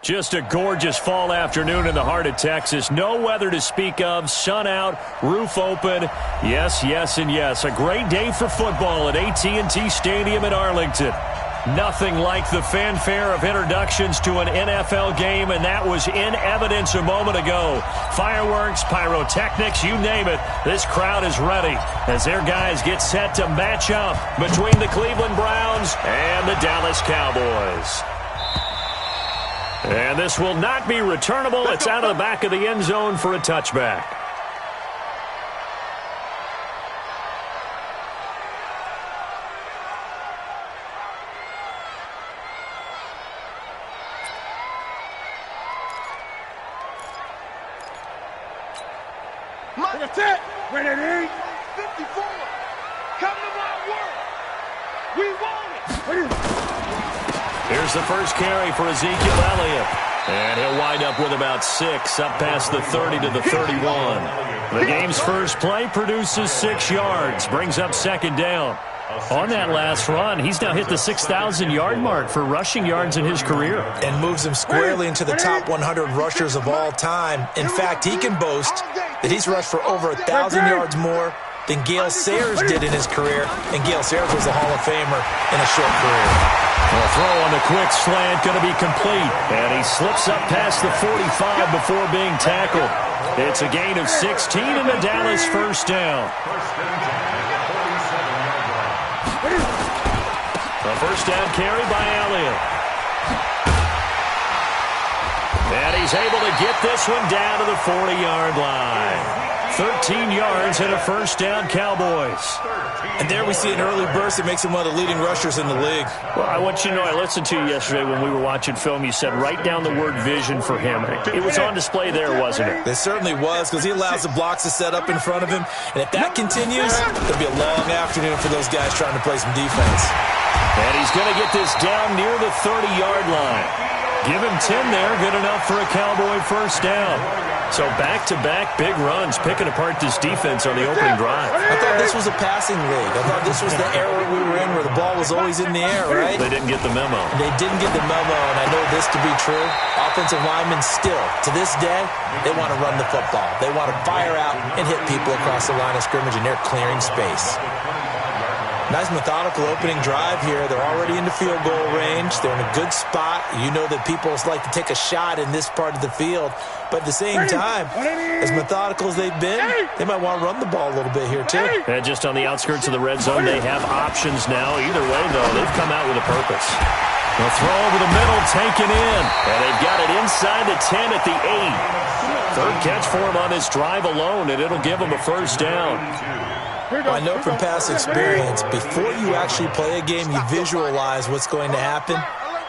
Just a gorgeous fall afternoon in the heart of Texas. No weather to speak of. Sun out, roof open. Yes, yes, and yes. A great day for football at AT&T Stadium in Arlington. Nothing like the fanfare of introductions to an NFL game, and that was in evidence a moment ago. Fireworks, pyrotechnics, you name it. This crowd is ready as their guys get set to match up between the Cleveland Browns and the Dallas Cowboys. And this will not be returnable. It's out of the back of the end zone for a touchback. That's it. Ready, 54. Come to my world. We want it. Here's the first carry for Ezekiel Elliott. And he'll wind up with about 6, up past the 30 to the 31. The game's first play produces 6 yards, brings up second down. On that last run, he's now hit the 6,000-yard mark for rushing yards in his career. And moves him squarely into the top 100 rushers of all time. In fact, he can boast that he's rushed for over 1,000 yards more than Gale Sayers did in his career. And Gale Sayers was a Hall of Famer in a short career. A throw on the quick slant going to be complete. And he slips up past the 45 before being tackled. It's a gain of 16 and the Dallas first down. A first down carry by Elliott. And he's able to get this one down to the 40-yard line. 13 yards and a first down, Cowboys. And there we see an early burst that makes him one of the leading rushers in the league. Well, I want you to know, I listened to you yesterday when we were watching film. You said write down the word vision for him. It was on display there, wasn't it? It certainly was, because he allows the blocks to set up in front of him. And if that continues, there'll be a long afternoon for those guys trying to play some defense. And he's going to get this down near the 30-yard line. Give him 10 there, good enough for a Cowboy first down. So back-to-back big runs, picking apart this defense on the opening drive. I thought this was a passing league. I thought this was the era we were in where the ball was always in the air, right? They didn't get the memo. They didn't get the memo, and I know this to be true. Offensive linemen still, to this day, they want to run the football. They want to fire out and hit people across the line of scrimmage, and they're clearing space. Nice methodical opening drive here. They're already into field goal range. They're in a good spot. You know that people like to take a shot in this part of the field. But at the same time, as methodical as they've been, they might want to run the ball a little bit here, too. And just on the outskirts of the red zone, they have options now. Either way, though, they've come out with a purpose. The throw over the middle, taken in. And they've got it inside the 10 at the 8. Third catch for him on this drive alone, and it'll give him a first down. Well, I know from past experience, before you actually play a game, you visualize what's going to happen.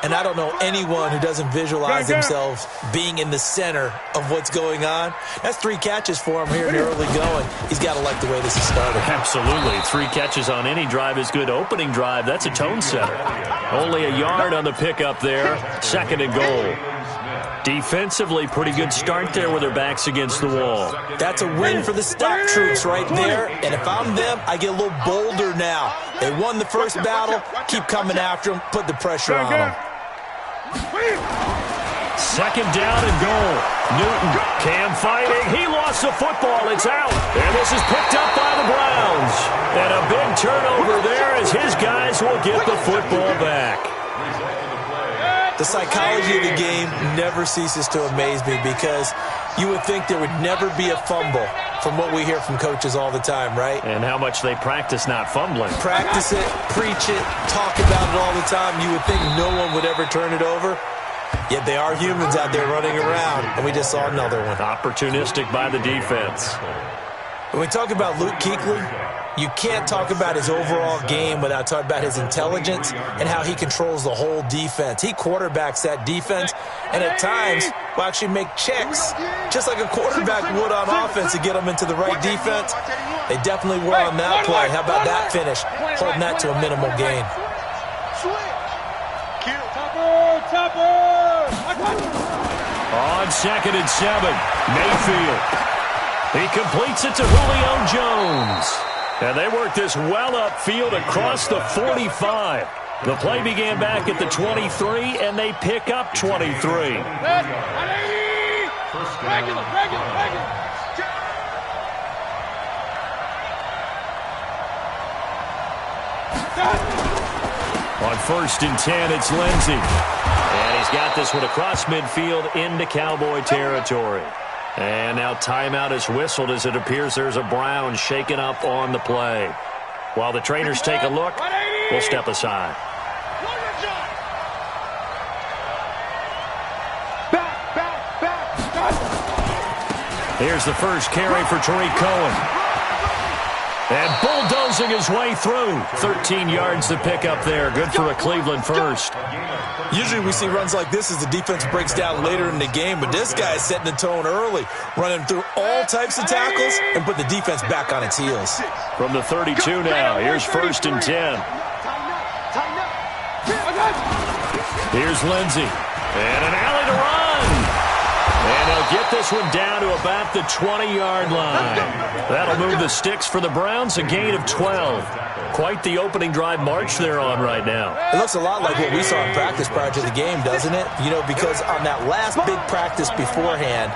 And I don't know anyone who doesn't visualize themselves being in the center of what's going on. That's 3 catches for him here in the early going. He's got to like the way this is started. Absolutely. 3 catches on any drive is good. Opening drive, that's a tone setter. Only a yard on the pickup there. Second and goal. Defensively, pretty good start there with their backs against the wall. That's a win for the stock troops right there. And if I'm them, I get a little bolder now. They won the first battle. Keep coming after them. Put the pressure on them. Second down and goal. Newton, Cam fighting. He lost the football. It's out. And this is picked up by the Browns. And a big turnover there as his guys will get the football back. The psychology of the game never ceases to amaze me, because you would think there would never be a fumble from what we hear from coaches all the time, right? And how much they practice not fumbling. Practice it, preach it, talk about it all the time. You would think no one would ever turn it over. Yet they are humans out there running around, and we just saw another one. Opportunistic by the defense. When we talk about Luke Kuechly, you can't talk about his overall game without talking about his intelligence and how he controls the whole defense. He quarterbacks that defense, and at times will actually make checks, just like a quarterback would on offense, to get them into the right defense. They definitely were on that play. How about that finish? Holding that to a minimal gain. On 2nd and 7, Mayfield. He completes it to Julio Jones. And they work this well upfield across the 45. The play began back at the 23, and they pick up 23. Regular. On 1st and 10, it's Lindsey. And he's got this one across midfield into Cowboy territory. And now timeout is whistled as it appears there's a Brown shaken up on the play. While the trainers take a look, we'll step aside. Here's the first carry for Tariq Cohen. And bulldozing his way through. 13 yards to pick up there. Good for a Cleveland first. Usually we see runs like this as the defense breaks down later in the game, but this guy is setting the tone early, running through all types of tackles and put the defense back on its heels. From the 32 now, here's 1st and 10. Here's Lindsey. And an alley to run. And he'll get this one down to about the 20-yard line. That'll move the sticks for the Browns, a gain of 12. Quite the opening drive march they're on right now. It looks a lot like what we saw in practice prior to the game, doesn't it? You know, because on that last big practice beforehand,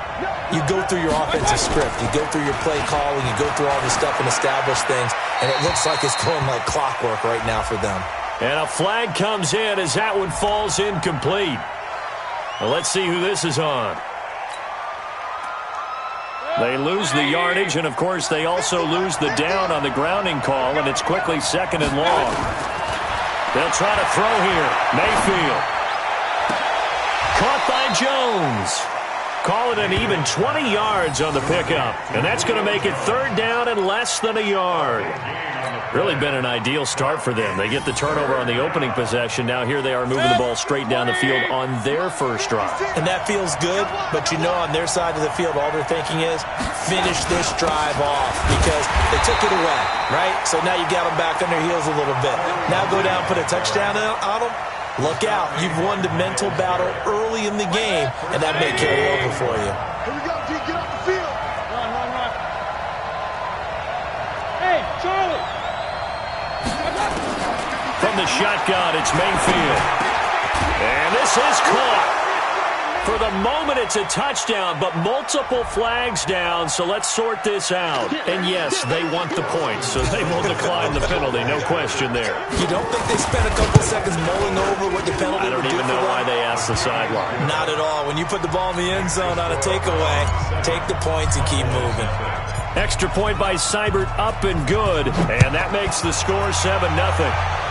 you go through your offensive script. You go through your play calling. You go through all this stuff and establish things. And it looks like it's going like clockwork right now for them. And a flag comes in as that one falls incomplete. Well, let's see who this is on. They lose the yardage, and, of course, they also lose the down on the grounding call, and it's quickly 2nd and long. They'll try to throw here. Mayfield. Caught by Jones. Call it an even 20 yards on the pickup, and that's going to make it 3rd down and less than a yard. Really been an ideal start for them. They get the turnover on the opening possession. Now here they are moving the ball straight down the field on their first drive. And that feels good, but you know on their side of the field all they're thinking is finish this drive off because they took it away, right? So now you got them back on their heels a little bit. Now go down, put a touchdown on them. Look out. You've won the mental battle early in the game, and that may carry over for you. Here we go, D. Get off the field. Run. Hey, Charlie. From the shotgun, it's Mayfield. And this is caught. For the moment, it's a touchdown, but multiple flags down, so let's sort this out. And, yes, they want the points, so they will decline the penalty, no question there. You don't think they spent a couple seconds mulling over what the penalty I don't even know why they asked the sideline. Not at all. When you put the ball in the end zone on a takeaway, take the points and keep moving. Extra point by Seibert, up and good, and that makes the score 7-0.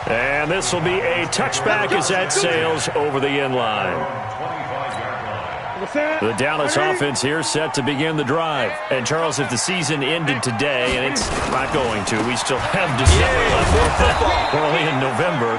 And this will be a touchback as that sails over the end line. The Dallas offense here set to begin the drive. And, Charles, if the season ended today, and it's not going to, we still have December left, early in November,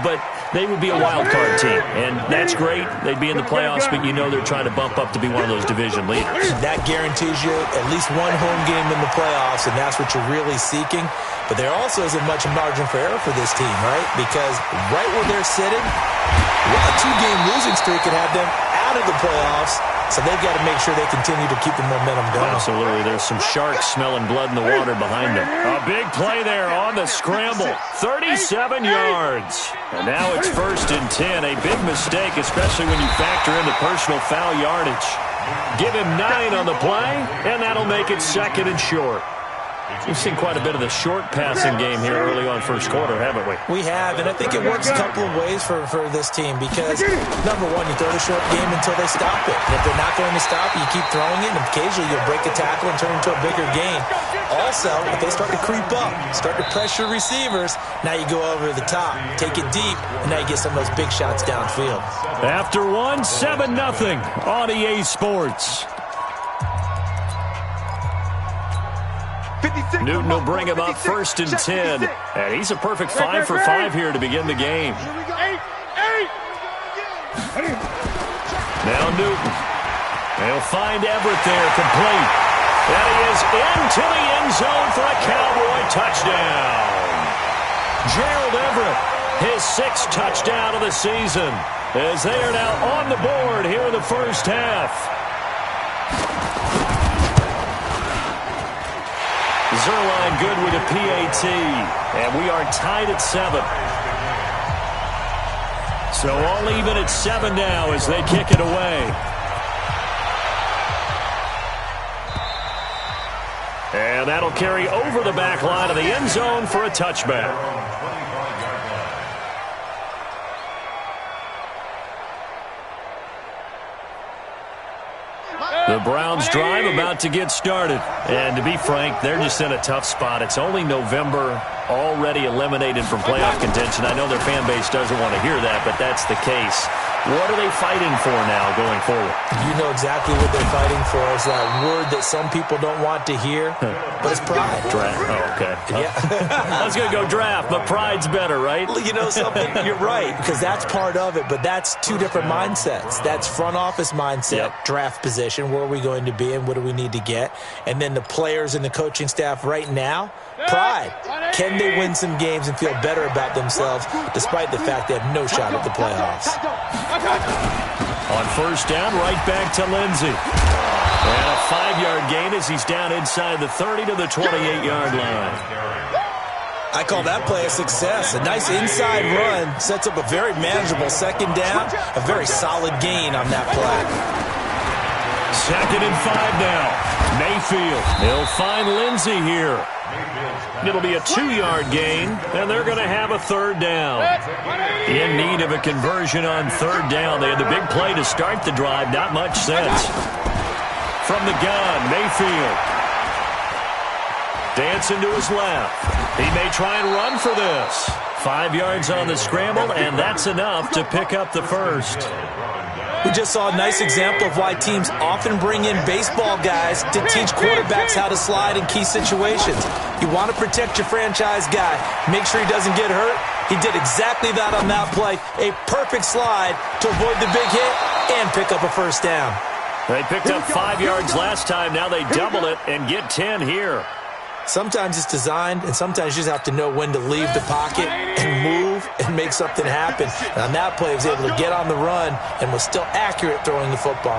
but they would be a wild card team. And that's great. They'd be in the playoffs, but you know they're trying to bump up to be one of those division leaders. That guarantees you at least one home game in the playoffs, and that's what you're really seeking. But there also isn't much margin for error for this team, right? Because right where they're sitting, a 2-game losing streak could have them out of the playoffs, so they've got to make sure they continue to keep the momentum going. Absolutely. There's some sharks smelling blood in the water behind them. A big play there on the scramble. 37 yards. And now it's 1st and 10. A big mistake, especially when you factor in the personal foul yardage. Give him 9 on the play, and that'll make it 2nd and short. We've seen quite a bit of the short passing game here early on first quarter, haven't we? We have, and I think it works a couple of ways for this team because, number one, you throw the short game until they stop it. And if they're not going to stop it, you keep throwing it, and occasionally you'll break a tackle and turn it into a bigger gain. Also, if they start to creep up, start to pressure receivers, now you go over the top, take it deep, and now you get some of those big shots downfield. After one, 7-0 on EA Sports. Newton will bring him up 1st and 10. And he's a perfect 5 for 5 here to begin the game. Now Newton. They'll find Everett there, complete. And he is into the end zone for a Cowboy touchdown. Gerald Everett, his 6th touchdown of the season, as they are now on the board here in the first half. Zerline good with a PAT. And we are tied at 7. So all even at 7 now as they kick it away. And that'll carry over the back line of the end zone for a touchback. The Browns drive about to get started. And to be frank, they're just in a tough spot. It's only November, already eliminated from playoff contention. I know their fan base doesn't want to hear that, but that's the case. What are they fighting for now going forward? You know exactly what they're fighting for. It's that word that some people don't want to hear, but it's pride. Draft. Oh, okay. Yeah. I was going to go draft, but pride's better, right? You know something? You're right, because that's part of it, but that's two different mindsets. That's front office mindset, draft position, where are we going to be and what do we need to get? And then the players and the coaching staff right now, pride. Can they win some games and feel better about themselves despite the fact they have no shot at the playoffs? On first down, right back to Lindsey. And a 5-yard gain as he's down inside the 30 to the 28-yard line. I call that play a success. A nice inside run sets up a very manageable second down. A very solid gain on that play. 2nd and 5 now. Mayfield. He'll find Lindsey here. It'll be a 2-yard gain, and they're going to have a 3rd down. In need of a conversion on 3rd down. They had the big play to start the drive. Not much sense. From the gun, Mayfield. Dancing to his left. He may try and run for this. 5 yards on the scramble, and that's enough to pick up the first. We just saw a nice example of why teams often bring in baseball guys to teach quarterbacks how to slide in key situations. You want to protect your franchise guy. Make sure he doesn't get hurt. He did exactly that on that play. A perfect slide to avoid the big hit and pick up a first down. They picked up 5 yards last time. Now they double it and get 10 here. Sometimes it's designed, and sometimes you just have to know when to leave the pocket and move and make something happen. And on that play, he was able to get on the run and was still accurate throwing the football.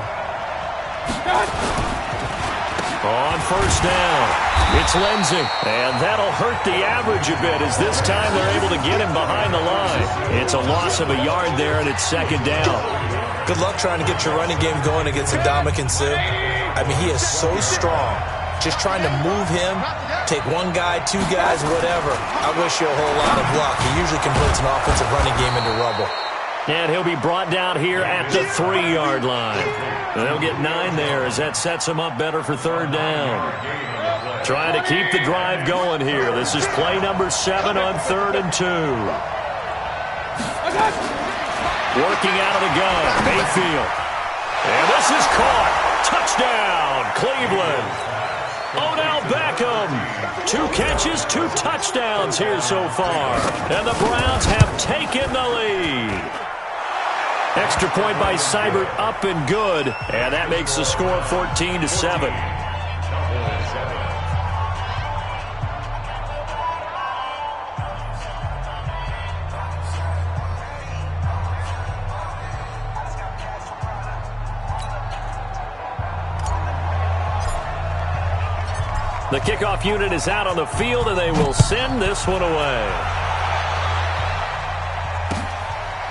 On first down, it's Lindsey. And that'll hurt the average a bit as this time they're able to get him behind the line. It's a loss of a yard there, and it's 2nd down. Good luck trying to get your running game going against Ndamukong Suh. I mean, he is so strong. Just trying to move him, take one guy, 2 guys, whatever. I wish you a whole lot of luck. He usually converts an offensive running game into rubble. And he'll be brought down here at the 3-yard line. They'll get 9 there as that sets him up better for 3rd down. Trying to keep the drive going here. This is play number 7 on 3rd and 2. Working out of the gun, Mayfield. And this is caught. Touchdown, Cleveland. Odell Beckham. 2 catches, 2 touchdowns here so far. And the Browns have taken the lead. Extra point by Seibert up and good. And that makes the score 14-7. The kickoff unit is out on the field, and they will send this one away.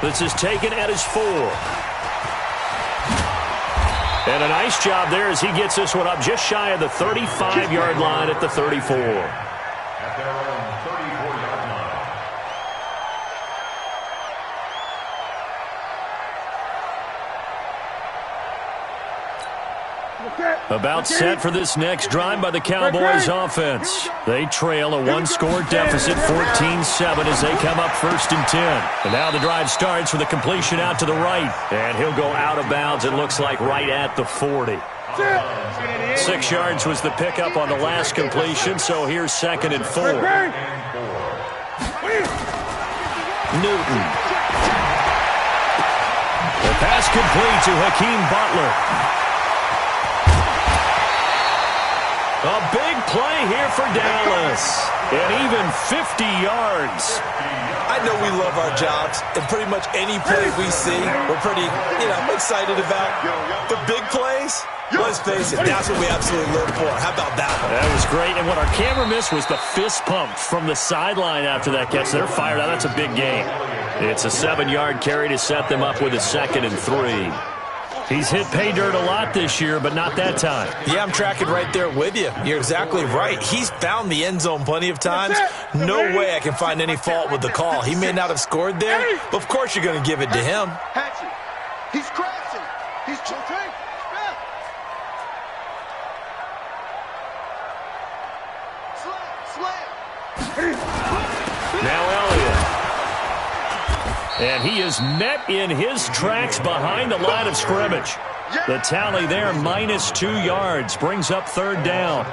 This is taken at his 4. And a nice job there as he gets this one up just shy of the 35-yard line at the 34. At their own 34-yard line. About set for this next drive by the Cowboys offense. They trail a 1-score deficit, 14-7, as they come up 1st and 10. And now the drive starts with a completion out to the right. And he'll go out of bounds, it looks like, right at the 40. 6 yards was the pickup on the last completion, so here's 2nd and 4. Newton. The pass complete to Hakeem Butler. A big play here for Dallas. And even 50 yards. I know we love our jobs, and pretty much any play we see, we're pretty, excited about. The big plays, let's face it, that's what we absolutely live for. How about that one? That was great, and what our camera missed was the fist pump from the sideline after that catch. They're fired out. That's a big game. It's a 7-yard carry to set them up with a 2nd and 3. He's hit pay dirt a lot this year, but not that time. Yeah, I'm tracking right there with you. You're exactly right. He's found the end zone plenty of times. No way I can find any fault with the call. He may not have scored there, but of course you're going to give it to him. He's crashing. He's choking. Slam. Now Elliott. And he is met in his tracks behind the line of scrimmage. The tally there, -2 yards, brings up 3rd down.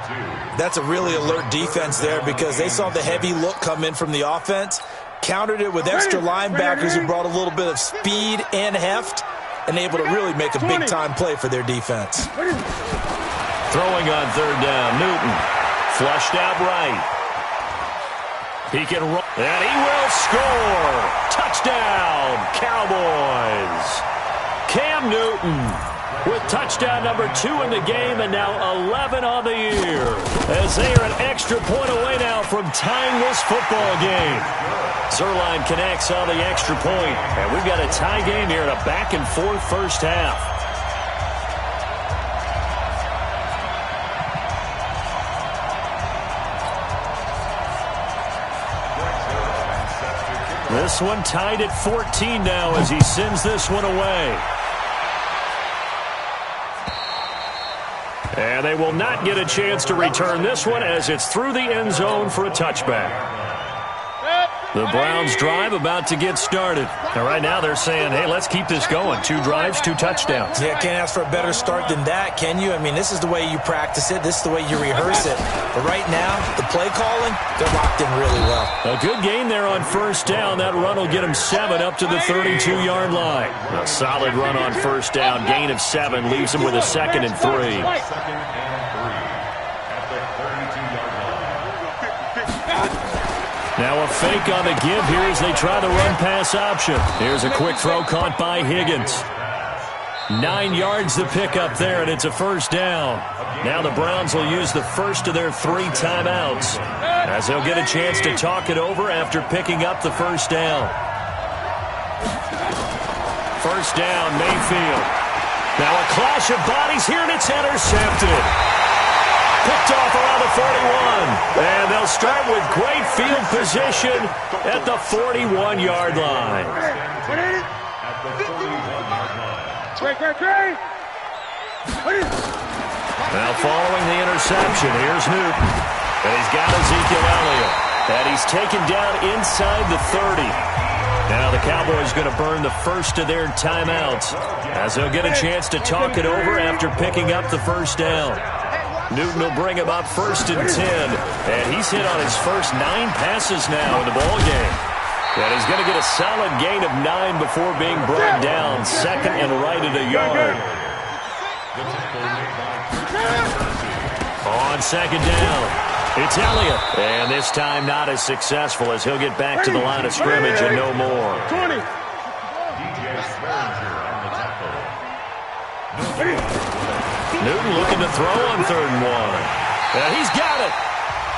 That's a really alert defense there because they saw the heavy look come in from the offense, countered it with extra linebackers who brought a little bit of speed and heft, and able to really make a big-time play for their defense. Throwing on 3rd down, Newton. Flushed out right. He can run, and he will score. Touchdown, Cowboys. Cam Newton with touchdown number 2 in the game, and now 11 on the year, as they are an extra point away now from tying this football game. Zerline connects on the extra point, and we've got a tie game here in a back-and-forth first half. This one tied at 14 now as he sends this one away. And they will not get a chance to return this one as it's through the end zone for a touchback. The Browns drive about to get started. And right now they're saying, hey, let's keep this going. 2 drives, 2 touchdowns. Yeah, can't ask for a better start than that, can you? I mean, this is the way you practice it. This is the way you rehearse it. But right now, the play calling, they're locked in really well. A good gain there on 1st down. That run will get them 7 up to the 32-yard line. A solid run on 1st down. Gain of 7 leaves them with a 2nd and 3. Now a fake on the give here as they try the run-pass option. Here's a quick throw caught by Higgins. 9 yards to pick up there, and it's a 1st down. Now the Browns will use the first of their 3 timeouts as they'll get a chance to talk it over after picking up the 1st down. 1st down, Mayfield. Now a clash of bodies here, and it's intercepted. Picked off around the 41. And they'll start with great field position at the 41-yard line. Now following the interception, here's Newton. And he's got Ezekiel Elliott. And he's taken down inside the 30. Now the Cowboys going to burn the first of their timeouts as they'll get a chance to talk it over after picking up the 1st down. Newton will bring him up 1st and 10, and he's hit on his first 9 passes now in the ball game. And he's going to get a solid gain of 9 before being brought down, 2nd and right at a yard. On 2nd down, it's Elliott, and this time not as successful as he'll get back to the line of scrimmage and no more. 20. Newton looking to throw on 3rd and 1. And he's got it.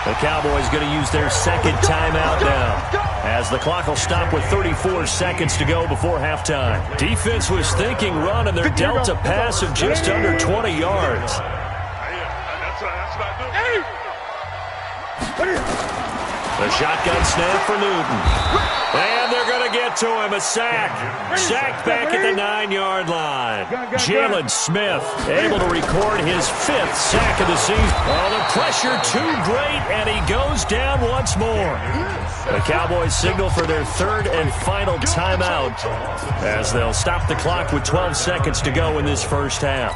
The Cowboys going to use their 2nd timeout now, as the clock will stop with 34 seconds to go before halftime. Defense was thinking run, and they're dealt a pass of just under 20 yards. The shotgun snap for Newton. And they're going to get to him. A sack. Sacked back at the 9-yard line. Jalen Smith able to record his 5th sack of the season. Oh, the pressure too great, and he goes down once more. The Cowboys signal for their 3rd and final timeout as they'll stop the clock with 12 seconds to go in this first half.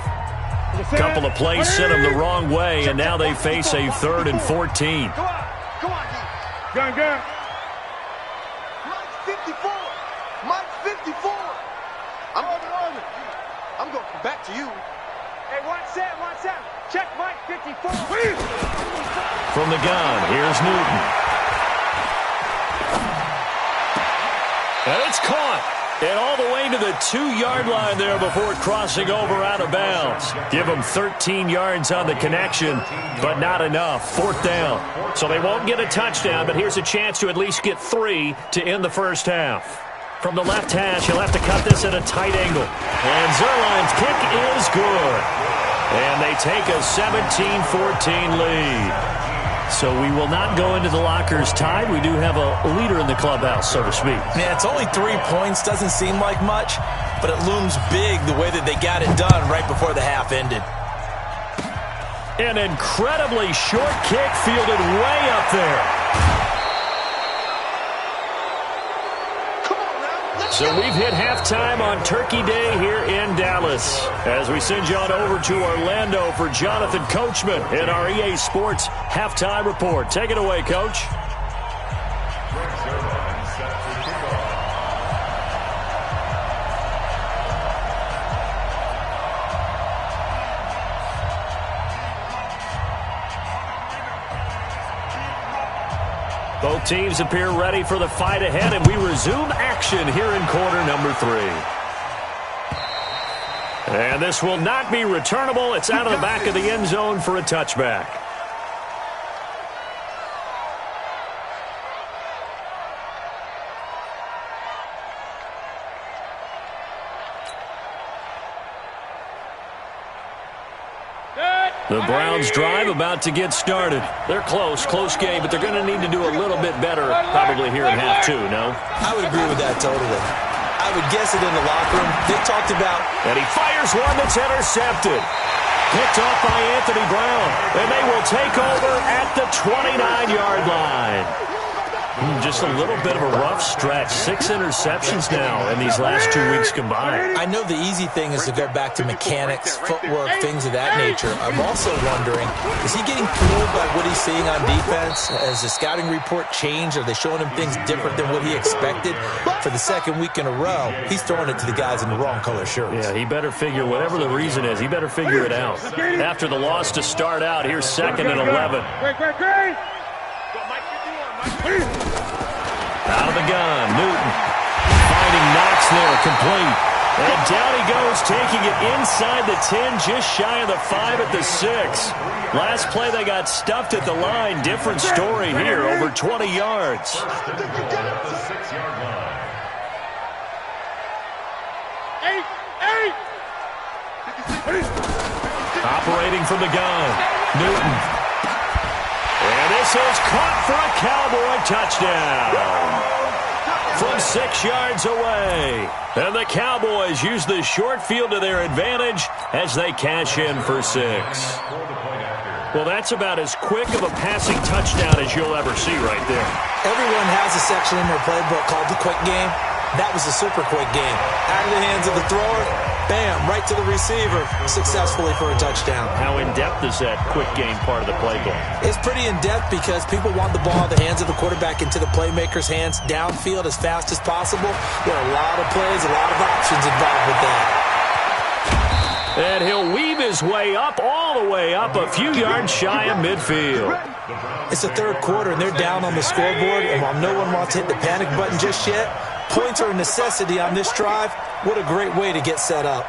A couple of plays sent them the wrong way, and now they face a 3rd and 14. Gun. Mike 54. Mike 54. I'm going back to you. Hey, watch that. Check Mike 54. From the gun, here's Newton. And it's caught. And all the way to the 2-yard line there before crossing over out of bounds. Give them 13 yards on the connection, but not enough. 4th down. So they won't get a touchdown, but here's a chance to at least get 3 to end the first half. From the left hash, he'll have to cut this at a tight angle. And Zerline's kick is good. And they take a 17-14 lead. So we will not go into the lockers tied. We do have a leader in the clubhouse, so to speak. Yeah, it's only 3 points. Doesn't seem like much, but it looms big the way that they got it done right before the half ended. An incredibly short kick fielded way up there. So we've hit halftime on Turkey Day here in Dallas. As we send you on over to Orlando for Jonathan Coachman in our EA Sports Halftime Report. Take it away, Coach. Both teams appear ready for the fight ahead, and we resume action here in quarter number 3. And this will not be returnable. It's out of the back of the end zone for a touchback. The Browns drive about to get started. They're close game, but they're going to need to do a little bit better probably here in half 2, no? I would agree with that totally. I would guess it in the locker room. They talked about... And he fires one that's intercepted. Picked off by Anthony Brown. And they will take over at the 29-yard line. Just a little bit of a rough stretch. 6 interceptions now in these last 2 weeks combined. I know the easy thing is to go back to mechanics, footwork, things of that nature. I'm also wondering, is he getting fooled by what he's seeing on defense? Has the scouting report changed? Are they showing him things different than what he expected? For the second week in a row, he's throwing it to the guys in the wrong color shirts. Yeah, he better figure, whatever the reason is, he better figure it out. After the loss to start out, here's 2nd and 11. Out of the gun, Newton finding Knox there, complete. And down he goes, taking it inside the 10, just shy of the 5 at the 6. Last play they got stuffed at the line. Different story here, over 20 yards. Operating from the gun, Newton. And this is caught for a Cowboy touchdown from 6 yards away. And the Cowboys use the short field to their advantage as they cash in for 6. Well, that's about as quick of a passing touchdown as you'll ever see right there. Everyone has a section in their playbook called the quick game. That was a super quick game. Out of the hands of the thrower, bam, right to the receiver, successfully for a touchdown. How in-depth is that quick game part of the playbook? It's pretty in-depth because people want the ball in the hands of the quarterback into the playmaker's hands downfield as fast as possible. There are a lot of plays, a lot of options involved with that. And he'll weave his way up, all the way up, a few yards shy of midfield. It's the 3rd quarter, and they're down on the scoreboard, and while no one wants to hit the panic button just yet, points are a necessity on this drive. What a great way to get set up.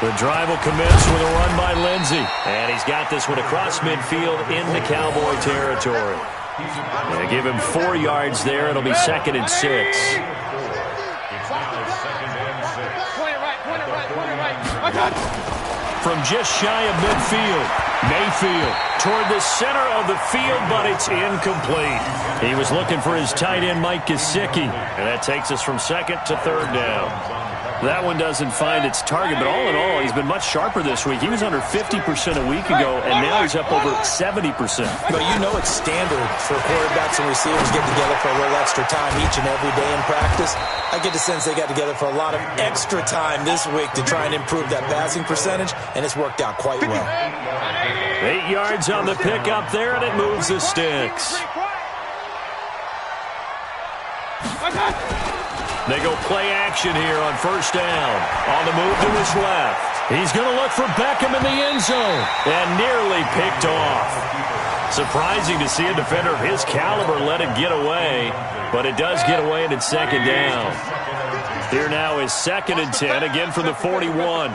The drive will commence with a run by Lindsey. And he's got this one across midfield into Cowboy territory. They give him 4 yards there. It'll be 2nd and 6. From just shy of midfield, Mayfield toward the center of the field, but it's incomplete. He was looking for his tight end, Mike Gesicki, and that takes us from 2nd to 3rd down. That one doesn't find its target, but all in all, he's been much sharper this week. He was under 50% a week ago, and now he's up over 70%. But you know it's standard for quarterbacks and receivers get together for a little extra time each and every day in practice. I get the sense they got together for a lot of extra time this week to try and improve that passing percentage, and it's worked out quite well. 8 yards on the pickup there, and it moves the sticks. They go play action here on 1st down. On the move to his left. He's going to look for Beckham in the end zone. And nearly picked off. Surprising to see a defender of his caliber let it get away, but it does get away and it's second down. Here now is 2nd and 10, again from the 41.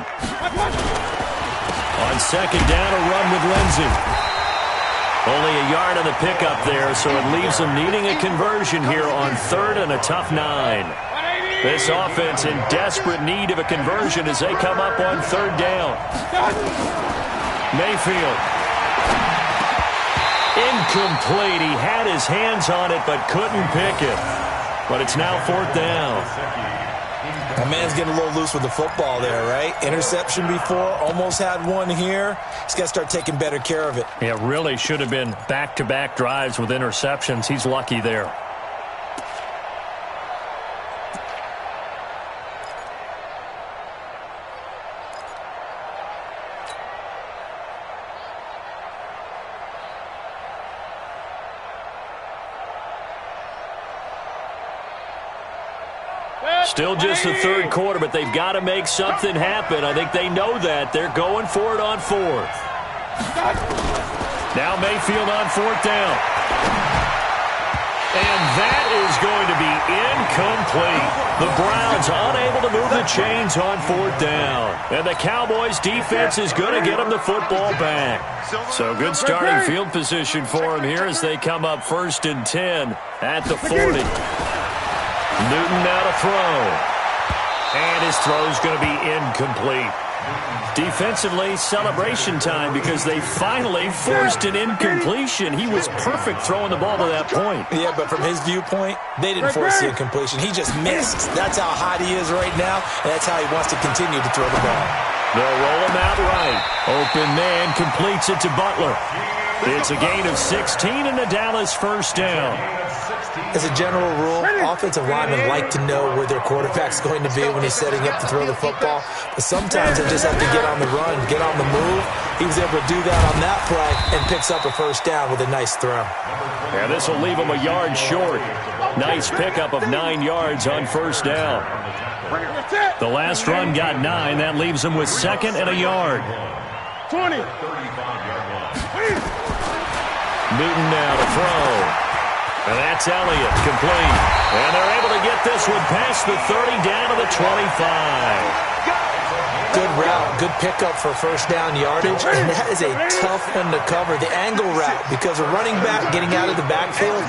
On second down, a run with Lindsey. Only a yard on the pickup there, so it leaves them needing a conversion here on 3rd and a tough 9. This offense in desperate need of a conversion as they come up on 3rd down. Mayfield. Incomplete. He had his hands on it but couldn't pick it. But it's now 4th down. That man's getting a little loose with the football there, right? Interception before, almost had one here. He's got to start taking better care of it. Yeah, really should have been back-to-back drives with interceptions. He's lucky there. Still just the 3rd quarter, but they've got to make something happen. I think they know that. They're going for it on 4th. Now Mayfield on 4th down. And that is going to be incomplete. The Browns unable to move the chains on 4th down. And the Cowboys' defense is going to get them the football back. So good starting field position for them here as they come up 1st and 10 at the 40. Newton now to throw. And his throw's going to be incomplete. Defensively, celebration time because they finally forced an incompletion. He was perfect throwing the ball to that point. Yeah, but from his viewpoint, they didn't force the incompletion. He just missed. That's how hot he is right now, and that's how he wants to continue to throw the ball. They'll roll him out right. Open man completes it to Butler. It's a gain of 16 and the Dallas 1st down. As a general rule, offensive linemen like to know where their quarterback's going to be when he's setting up to throw the football. But sometimes they just have to get on the run, get on the move. He was able to do that on that play and picks up a 1st down with a nice throw. Yeah, this will leave him a yard short. Nice pickup of 9 yards on 1st down. The last run got 9. That leaves him with 2nd and a yard. 20. Newton now to throw. And that's Elliott, complete. And they're able to get this one past the 30 down to the 25. Good route, good pickup for 1st down yardage, and that is a tough one to cover, the angle route, because a running back getting out of the backfield,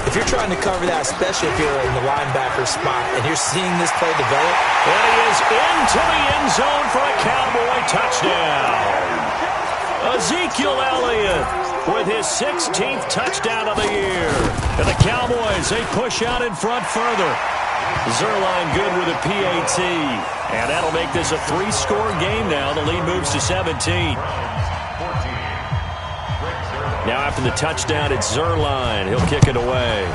if you're trying to cover that, especially if you're in the linebacker spot, and you're seeing this play develop. And he is into the end zone for a Cowboy touchdown. Ezekiel Elliott with his 16th touchdown of the year. And the Cowboys, they push out in front further. Zerline good with a PAT. And that'll make this a 3-score game now. The lead moves to 17. Now after the touchdown, it's Zerline. He'll kick it away.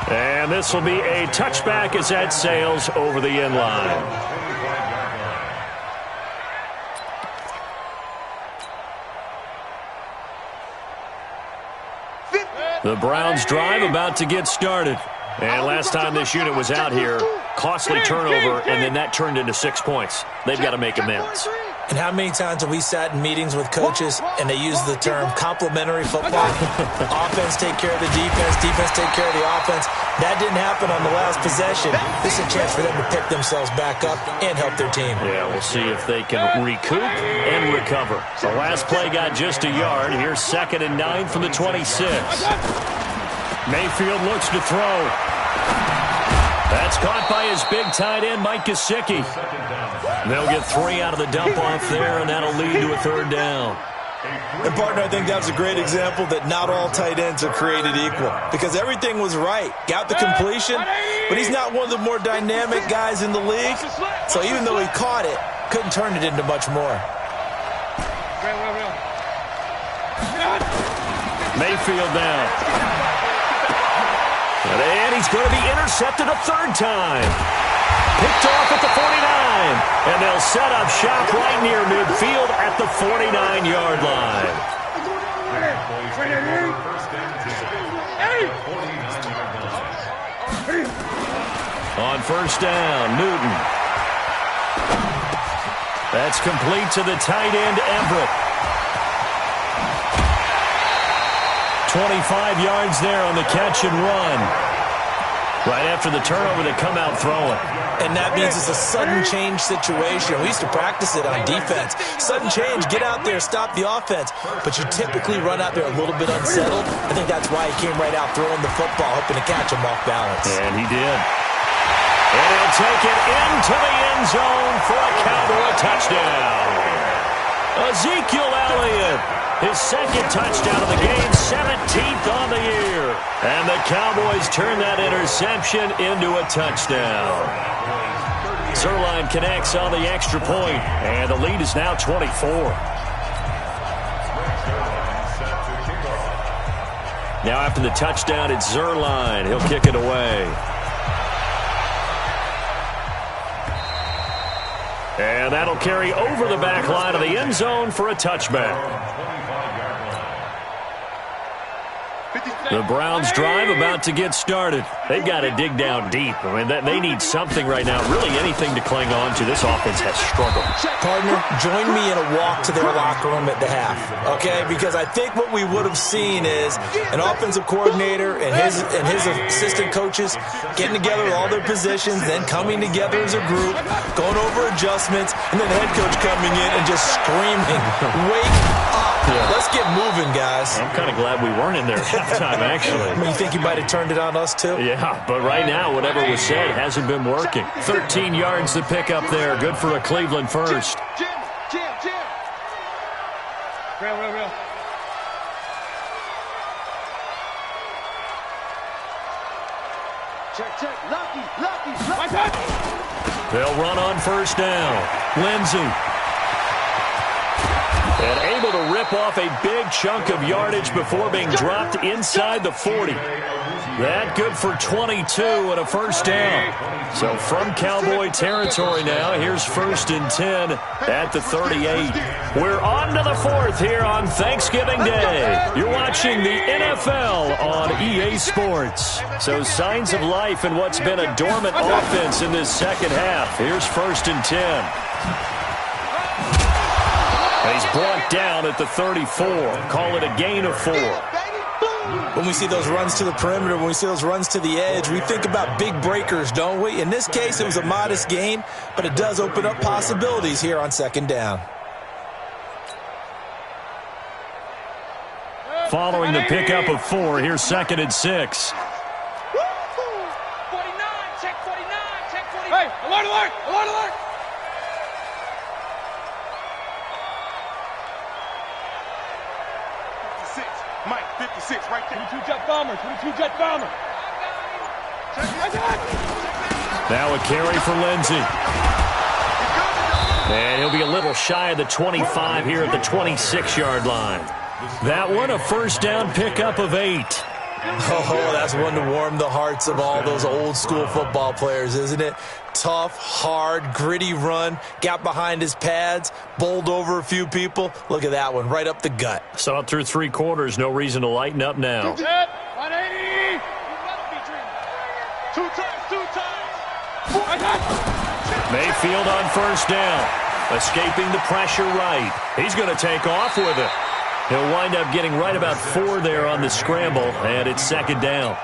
And this will be a touchback as that sails over the end line. The Browns drive about to get started. And last time this unit was out here, costly turnover, and then that turned into 6 points. They've got to make amends. And how many times have we sat in meetings with coaches and they use the term complementary football? Offense take care of the defense, defense take care of the offense. That didn't happen on the last possession. This is a chance for them to pick themselves back up and help their team. Yeah, we'll see if they can recoup and recover. The last play got just a yard. Here's 2nd and 9 from the 26. Mayfield looks to throw. That's caught by his big tight end, Mike Gesicki. They'll get 3 out of the dump-off there, and that'll lead to a 3rd down. And, partner, I think that was a great example that not all tight ends are created equal because everything was right. Got the completion, but he's not one of the more dynamic guys in the league. So even though he caught it, couldn't turn it into much more. Mayfield down. And he's going to be intercepted a 3rd time. Picked off at the 49. And they'll set up shop right near midfield at the 49-yard line. On 1st down, Newton. That's complete to the tight end, Everett. 25 yards there on the catch and run. Right after the turnover, they come out throwing. And that means it's a sudden change situation. We used to practice it on defense. Sudden change, get out there, stop the offense. But you typically run out there a little bit unsettled. I think that's why he came right out throwing the football, hoping to catch him off balance. And he did. And he'll take it into the end zone for a Cowboy touchdown. Ezekiel Elliott, his second touchdown of the game, 17th on the year. And the Cowboys turn that interception into a touchdown. Zerline connects on the extra point, and the lead is now 24. Now after the touchdown, it's Zerline. He'll kick it away. And that'll carry over the back line of the end zone for a touchback. The Browns drive about to get started. They've got to dig down deep. I mean, they need something right now, really anything to cling on to. This offense has struggled. Partner, join me in a walk to their locker room at the half, okay? Because I think what we would have seen is an offensive coordinator and his assistant coaches getting together with all their positions, then coming together as a group, going over adjustments, and then the head coach coming in and just screaming, "Wake up. Let's get moving, guys." I'm kind of glad we weren't in there at halftime, actually. I mean, you think you might have turned it on us, too? Yeah, but right now, whatever was said hasn't been working. 13 yards to pick up there. Good for a Cleveland first. Jim. Real. Check. Lucky. They'll run on first down. Lindsey. And able to rip off a big chunk of yardage before being dropped inside the 40. That good for 22 and a first down. So from Cowboy territory now, here's 1st and 10 at the 38. We're on to the 4th here on Thanksgiving Day. You're watching the NFL on EA Sports. So signs of life in what's been a dormant offense in this second half. Here's 1st and 10. He's brought down at the 34. Call it a gain of 4. When we see those runs to the perimeter, when we see those runs to the edge, we think about big breakers, don't we? In this case, it was a modest gain, but it does open up possibilities here on 2nd down. Following the pickup of 4, here's 2nd and 6. 49, check 49. Hey, alert! Mike, 56, right there. 22 jet bomber. Now a carry for Lindsey. And he'll be a little shy of the 25 here at the 26-yard line. That one, a first down pickup of 8. Oh, that's one to warm the hearts of all those old-school football players, isn't it? Tough, hard, gritty run, got behind his pads, bowled over a few people. Look at that one, right up the gut. Saw it through 3 quarters, no reason to lighten up now. 180. Two times. Mayfield on first down, escaping the pressure right. He's going to take off with it. He'll wind up getting right about 4 there on the scramble, and it's 2nd down.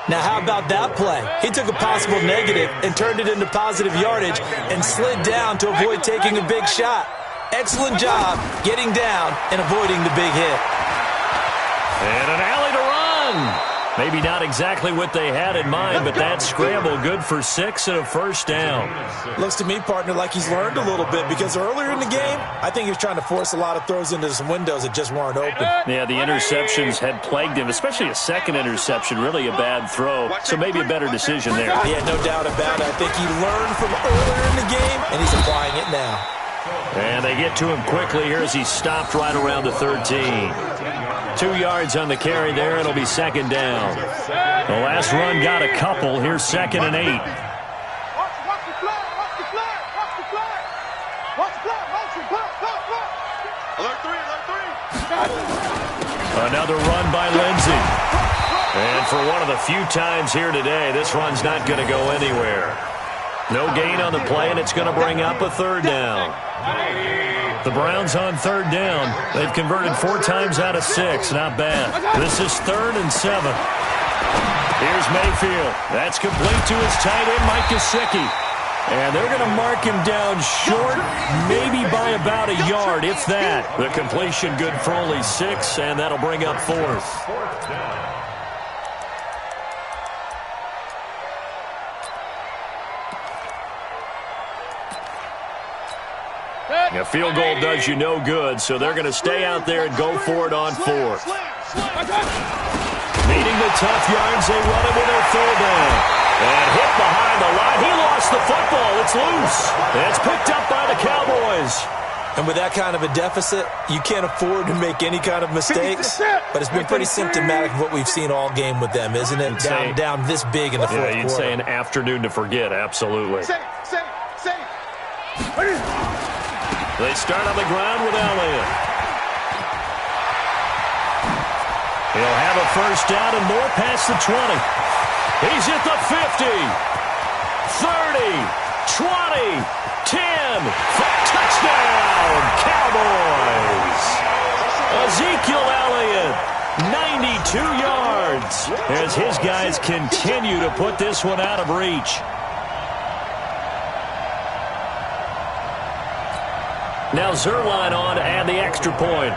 Now, how about that play? He took a possible negative and turned it into positive yardage and slid down to avoid taking a big shot. Excellent job getting down and avoiding the big hit. And an alley to run. Maybe not exactly what they had in mind, but that scramble good for 6 and a first down. Looks to me, partner, like he's learned a little bit because earlier in the game, I think he was trying to force a lot of throws into some windows that just weren't open. Yeah, the interceptions had plagued him, especially a second interception, really a bad throw. So maybe a better decision there. Yeah, no doubt about it. I think he learned from earlier in the game, and he's applying it now. And they get to him quickly here as he's stopped right around the 13. 2 yards on the carry there. It'll be 2nd down. The last run got a couple. Here's 2nd and 8. Watch the flag. Alert 3. Another run by Lindsey. And for one of the few times here today, this run's not going to go anywhere. No gain on the play, and it's going to bring up a third down. The Browns on third down. They've converted 4 times out of 6. Not bad. This is 3rd and 7. Here's Mayfield. That's complete to his tight end, Mike Gesicki. And they're going to mark him down short, maybe by about a yard, if that. The completion good for only 6, and that'll bring up 4th. A field goal does you no good, so they're going to stay out there and go for it on 4th. Needing the tough yards, they run it with their full down. And hit behind the line. He lost the football. It's loose. It's picked up by the Cowboys. And with that kind of a deficit, you can't afford to make any kind of mistakes. But it's been pretty symptomatic of what we've seen all game with them, isn't it? Down this big in the fourth quarter. You'd say an afternoon to forget, absolutely. They start on the ground with Elliott. He'll have a first down and more past the 20. He's at the 50, 30, 20, 10. Touchdown, Cowboys. Ezekiel Elliott, 92 yards, as his guys continue to put this one out of reach. Now Zerline on to add the extra point.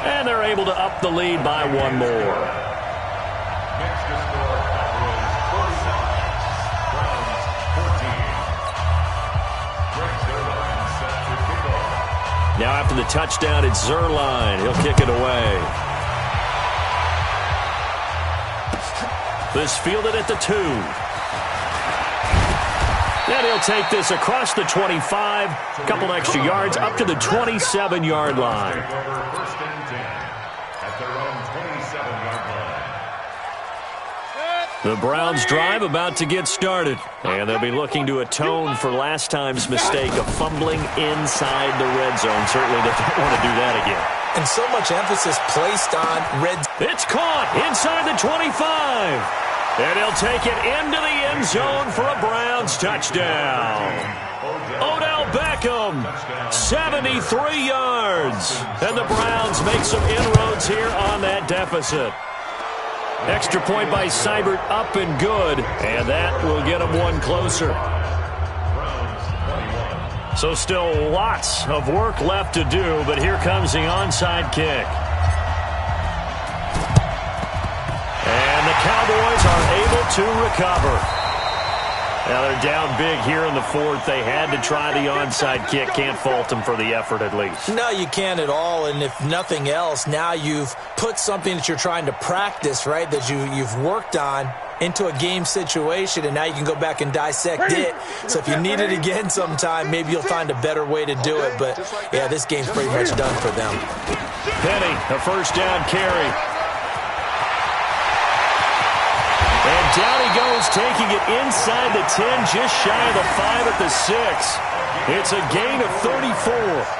And they're able to up the lead by 1 more. Now after the touchdown, it's Zerline. He'll kick it away. This fielded at the 2. And he'll take this across the 25. A couple extra yards up to the 27-yard line. The Browns drive about to get started. And they'll be looking to atone for last time's mistake of fumbling inside the red zone. Certainly they don't want to do that again. And so much emphasis placed on red. It's caught inside the 25. And he'll take it into the end zone for a Browns touchdown. Odell Beckham, 73 yards. And the Browns make some inroads here on that deficit. Extra point by Seibert, up and good. And that will get them 1 closer. So still lots of work left to do, but here comes the onside kick. And the Cowboys are able to recover. Now they're down big here in the 4th. They had to try the onside kick. Can't fault them for the effort at least. No, you can't at all. And if nothing else, now you've put something that you're trying to practice, right, that you've worked on into a game situation, and now you can go back and dissect it. So if you need it again sometime, maybe you'll find a better way to do it. But, yeah, this game's pretty much done for them. Penny, a first down carry. And down he goes, taking it inside the 10, just shy of the 5 at the 6. It's a gain of 34.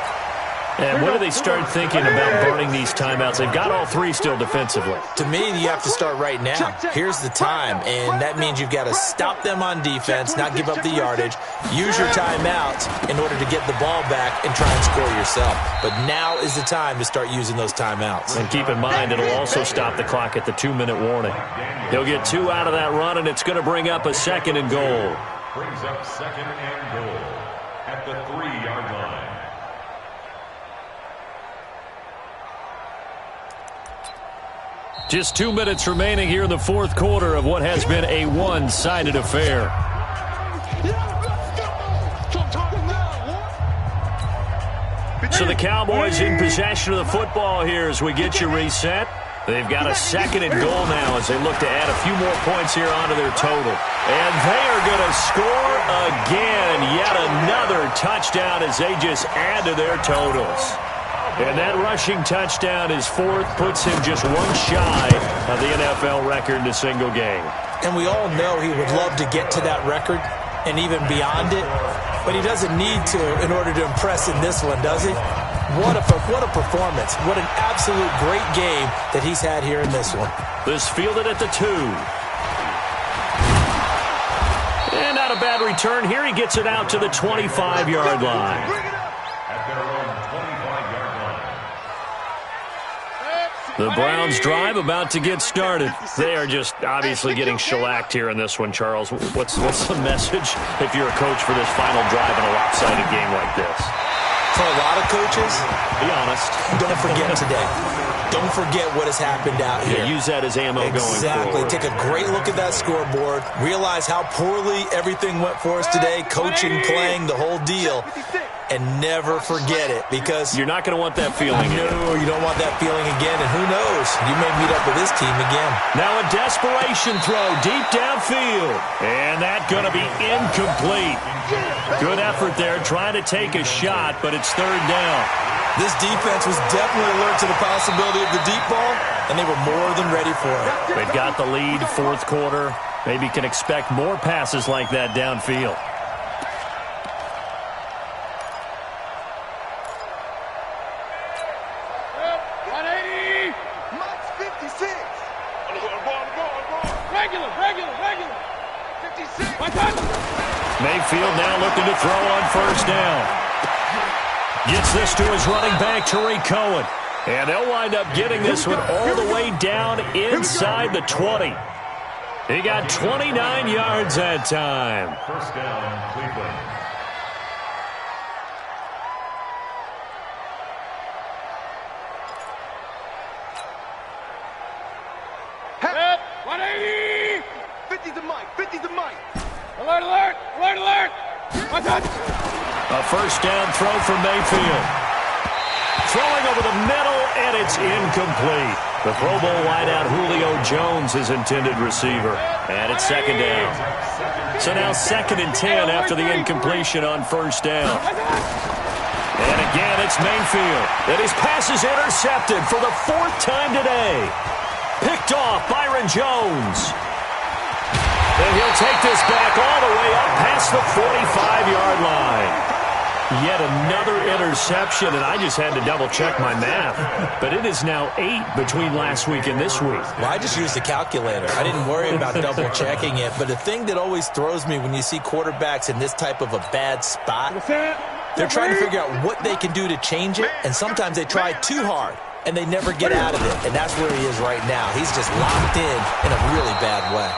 And when do they start thinking about burning these timeouts? They've got all 3 still defensively. To me, you have to start right now. Here's the time, and that means you've got to stop them on defense, not give up the yardage, use your timeouts in order to get the ball back and try and score yourself. But now is the time to start using those timeouts. And keep in mind, it'll also stop the clock at the 2-minute warning. He'll get 2 out of that run, and it's going to bring up a 2nd and goal. Brings up 2nd and goal at the 3-yard line. Just 2 minutes remaining here in the 4th quarter of what has been a one-sided affair. So the Cowboys in possession of the football here as we get you reset. They've got a 2nd and goal now as they look to add a few more points here onto their total. And they are going to score again. Yet another touchdown as they just add to their totals. And that rushing touchdown is 4th, puts him just 1 shy of the NFL record in a single game. And we all know he would love to get to that record and even beyond it, but he doesn't need to in order to impress in this one, does he? What a performance. What an absolute great game that he's had here in this one. This fielded at the 2. And not a bad return here. He gets it out to the 25-yard line. At their own 25-yard line. The Browns drive about to get started. They are just obviously getting shellacked here in this one, Charles. What's the message if you're a coach for this final drive in a lopsided game like this? For a lot of coaches, be honest, don't forget today. Don't forget what has happened out here. Yeah, use that as ammo going forward. Exactly. Take a great look at that scoreboard. Realize how poorly everything went for us today, coaching, playing, the whole deal. And never forget it, because you're not going to want that feeling again. No, you don't want that feeling again, and who knows? You may meet up with this team again. Now a desperation throw deep downfield, and that's going to be incomplete. Good effort there, trying to take a shot, but it's third down. This defense was definitely alert to the possibility of the deep ball, and they were more than ready for it. They've got the lead, fourth quarter. Maybe can expect more passes like that downfield. Mayfield now looking to throw on first down. Gets this to his running back, Tariq Cohen. And they'll wind up getting this one all the way down inside the 20. He got 29 yards that time. First down, Cleveland. Head, 180! 50 to Mike, 50 to Mike. Alert, alert, alert, alert! A first down throw for Mayfield. Throwing over the middle, and it's incomplete. The Pro Bowl wideout Julio Jones is intended receiver. And it's second down. So now 2nd and 10 after the incompletion on first down. And again, it's Mayfield. And his pass is intercepted for the 4th time today. Picked off Byron Jones. And he'll take this back all the way up past the 45-yard line. Yet another interception, and I just had to double-check my math. But it is now 8 between last week and this week. Well, I just used the calculator. I didn't worry about double-checking it. But the thing that always throws me when you see quarterbacks in this type of a bad spot, they're trying to figure out what they can do to change it, and sometimes they try too hard, and they never get out of it. And that's where he is right now. He's just locked in a really bad way.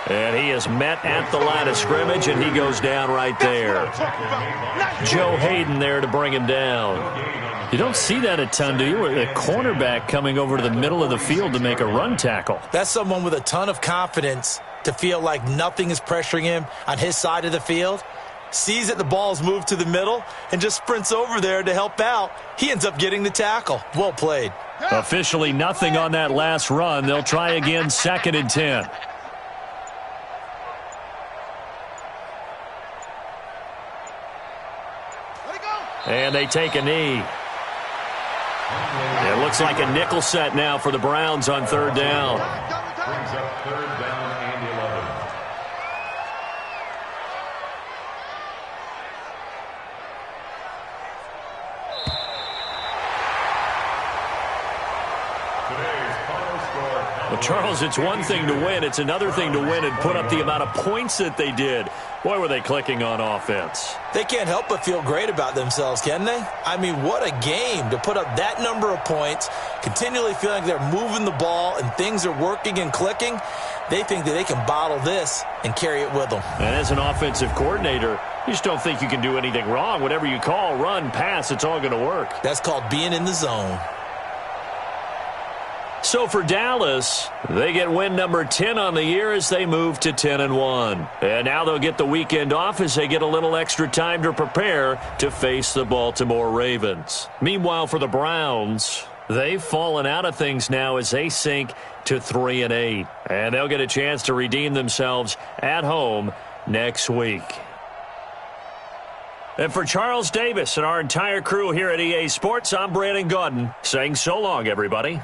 And he is met at the line of scrimmage, and he goes down right there. Joe Hayden there to bring him down. You don't see that a ton, do you? A cornerback coming over to the middle of the field to make a run tackle. That's someone with a ton of confidence to feel like nothing is pressuring him on his side of the field. Sees that the ball's moved to the middle and just sprints over there to help out. He ends up getting the tackle. Well played. Officially nothing on that last run. They'll try again, 2nd and 10. And they take a knee. It looks like a nickel set now for the Browns on 3rd down. Brings up 3rd down and 11. Today's final score. Well, Charles, it's one thing to win. It's another thing to win and put up the amount of points that they did. Boy, were they clicking on offense. They can't help but feel great about themselves, can they? I mean, what a game to put up that number of points, continually feeling like they're moving the ball and things are working and clicking. They think that they can bottle this and carry it with them. And as an offensive coordinator, you just don't think you can do anything wrong. Whatever you call, run, pass, it's all going to work. That's called being in the zone. So for Dallas, they get win number 10 on the year as they move to 10-1. And now they'll get the weekend off as they get a little extra time to prepare to face the Baltimore Ravens. Meanwhile, for the Browns, they've fallen out of things now as they sink to 3-8. And they'll get a chance to redeem themselves at home next week. And for Charles Davis and our entire crew here at EA Sports, I'm Brandon Gaudin saying so long, everybody.